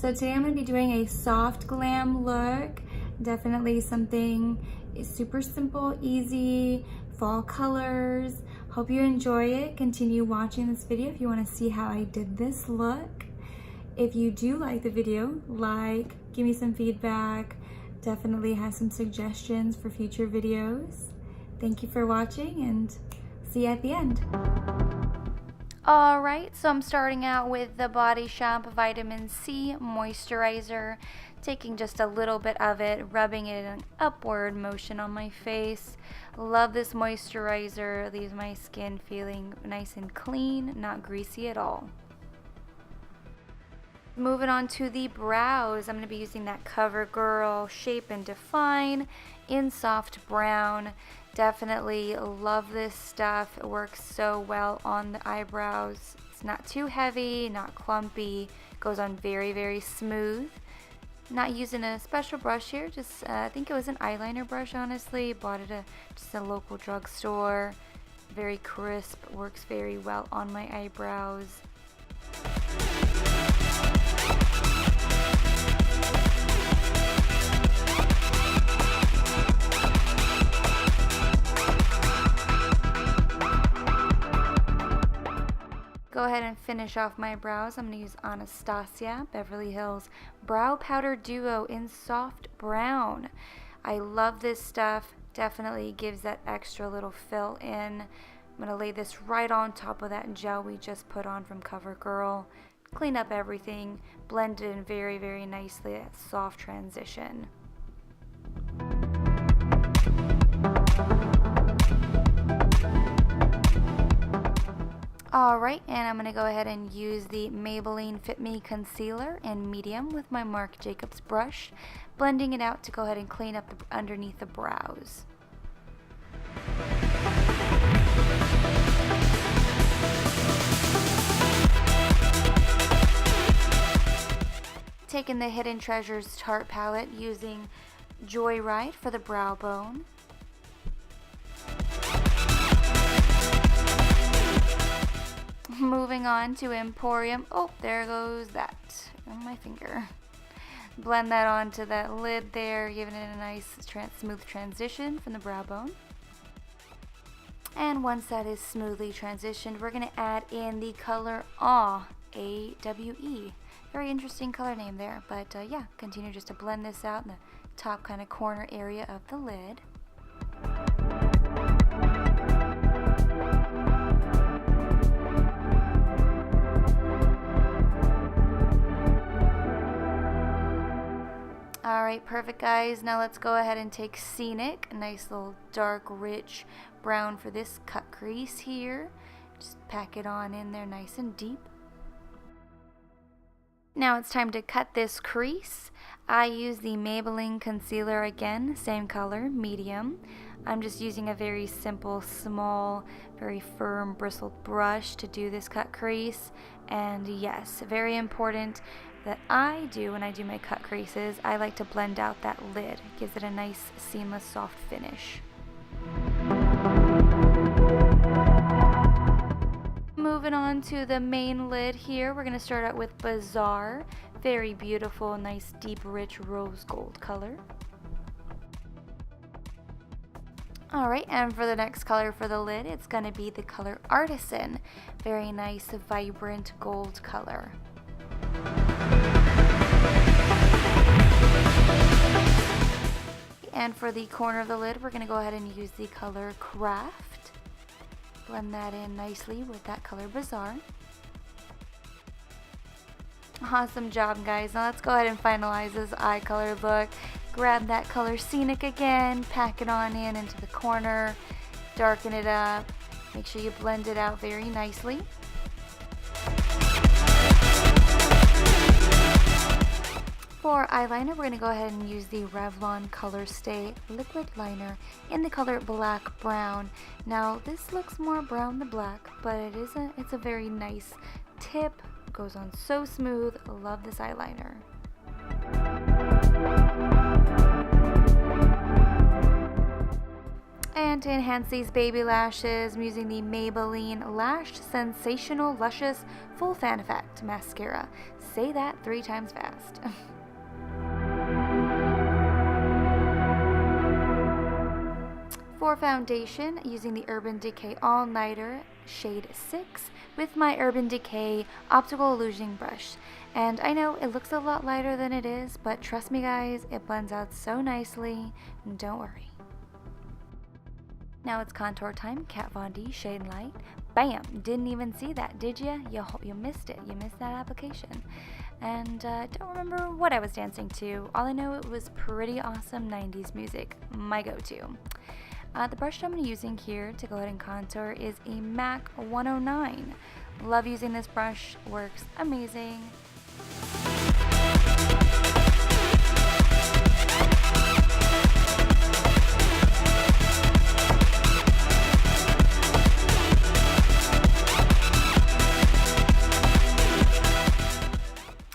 So today I'm going to be doing a soft glam look. Definitely something super simple, easy, fall colors. Hope you enjoy it. Continue watching this video if you want to see how I did this look. If you do like the video, give me some feedback. Definitely have some suggestions for future videos. Thank you for watching and see you at the end. Alright, so I'm starting out with the Body Shop Vitamin C Moisturizer, taking just a little bit of it, rubbing it in an upward motion on my face. Love this moisturizer, leaves my skin feeling nice and clean, not greasy at all. Moving on to the brows, I'm going to be using that CoverGirl Shape and Define in soft brown. Definitely love this stuff. It works so well on the eyebrows. It's not too heavy, not clumpy. Goes on very, very smooth. Not using a special brush here. Just I think it was an eyeliner brush, honestly. Bought it at just a local drugstore. Very crisp. Works very well on my eyebrows. Go ahead and finish off my brows. I'm going to use Anastasia Beverly Hills Brow Powder Duo in soft brown. I love this stuff. Definitely gives that extra little fill in. I'm going to lay this right on top of that gel we just put on from CoverGirl. Clean up everything. Blend it in very, very nicely. That soft transition. Alright, and I'm going to go ahead and use the Maybelline FitMe Concealer in medium with my Marc Jacobs brush, blending it out to go ahead and clean up underneath the brows. Taking the Hidden Treasures Tarte palette, using Joyride for the brow bone. Moving on to Emporium. Oh, there goes that on my finger. Blend that onto that lid there, giving it a nice smooth transition from the brow bone. And once that is smoothly transitioned, we're going to add in the color Awe, A-W-E. Very interesting color name there, but yeah, continue just to blend this out in the top kind of corner area of the lid. Alright, perfect guys. Now let's go ahead and take Scenic, a nice little dark, rich brown for this cut crease here. Just pack it on in there nice and deep. Now it's time to cut this crease. I use the Maybelline concealer again, same color, medium. I'm just using a very simple, small, very firm bristled brush to do this cut crease. And yes, very important that I do when I do my cut creases, I like to blend out that lid. It gives it a nice, seamless, soft finish. Moving on to the main lid here, we're going to start out with Bazaar. Very beautiful, nice, deep, rich rose gold color. Alright, and for the next color for the lid, it's going to be the color Artisan. Very nice, vibrant gold color. And for the corner of the lid, we're going to go ahead and use the color Craft. Blend that in nicely with that color Bazaar. Awesome job, guys. Now let's go ahead and finalize this eye color look. Grab that color Scenic again, pack it on in into the corner, darken it up. Make sure you blend it out very nicely. For eyeliner, we're going to go ahead and use the Revlon ColorStay liquid liner in the color Black Brown. Now, this looks more brown than black, but it's a very nice tip. It goes on so smooth. Love this eyeliner. And to enhance these baby lashes, I'm using the Maybelline Lash Sensational Luscious Full Fan Effect Mascara. Say that 3 times fast. For foundation, using the Urban Decay All Nighter shade 6 with my Urban Decay Optical Illusion brush. And I know it looks a lot lighter than it is, but trust me guys, it blends out so nicely. Don't worry. Now it's contour time. Kat Von D shade light. Bam! Didn't even see that, did you? You missed it. You missed that application. And don't remember what I was dancing to. All I know, it was pretty awesome 90s music. My go-to. The brush I'm using here to go ahead and contour is a MAC 109. Love using this brush. Works amazing.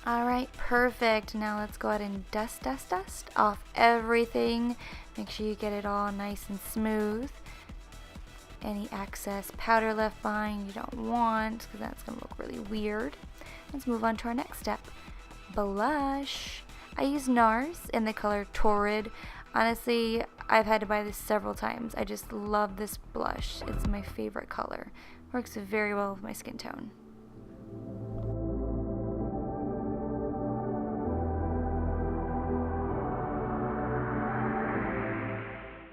Alright, perfect. Now let's go ahead and dust off everything. Make sure you get it all nice and smooth. Any excess powder left behind you don't want, because that's going to look really weird. Let's move on to our next step. Blush. I use NARS in the color Torrid. Honestly, I've had to buy this several times. I just love this blush. It's my favorite color. Works very well with my skin tone.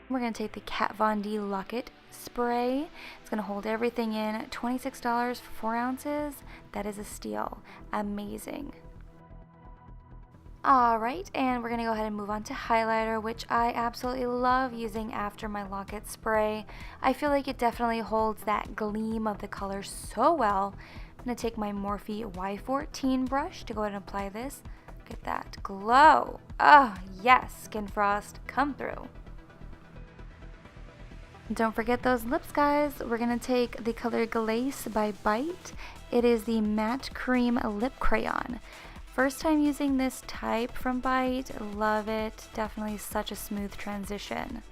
We're going to take the Kat Von D Locket spray. It's going to hold everything in. $26 for 4 ounces. That is a steal. Amazing. Alright, and we're going to go ahead and move on to highlighter, which I absolutely love using after my Locket spray. I feel like it definitely holds that gleam of the color so well. I'm going to take my Morphe Y14 brush to go ahead and apply this. Look at that glow. Oh, yes, Skin Frost, come through. Don't forget those lips, guys. We're going to take the color Glace by Bite. It is the Matte Cream Lip Crayon. First time using this type from Bite. Love it. Definitely such a smooth transition.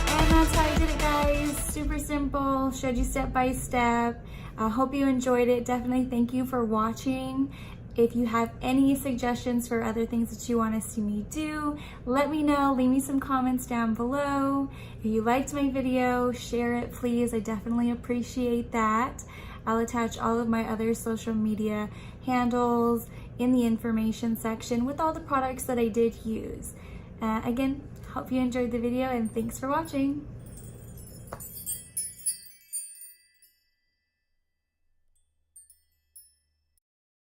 And that's how I did it, guys. Super simple. Showed you step by step. I hope you enjoyed it. Definitely thank you for watching. If you have any suggestions for other things that you want to see me do, let me know. Leave me some comments down below. If you liked my video, share it, please. I definitely appreciate that. I'll attach all of my other social media handles in the information section with all the products that I did use. Again, hope you enjoyed the video and thanks for watching.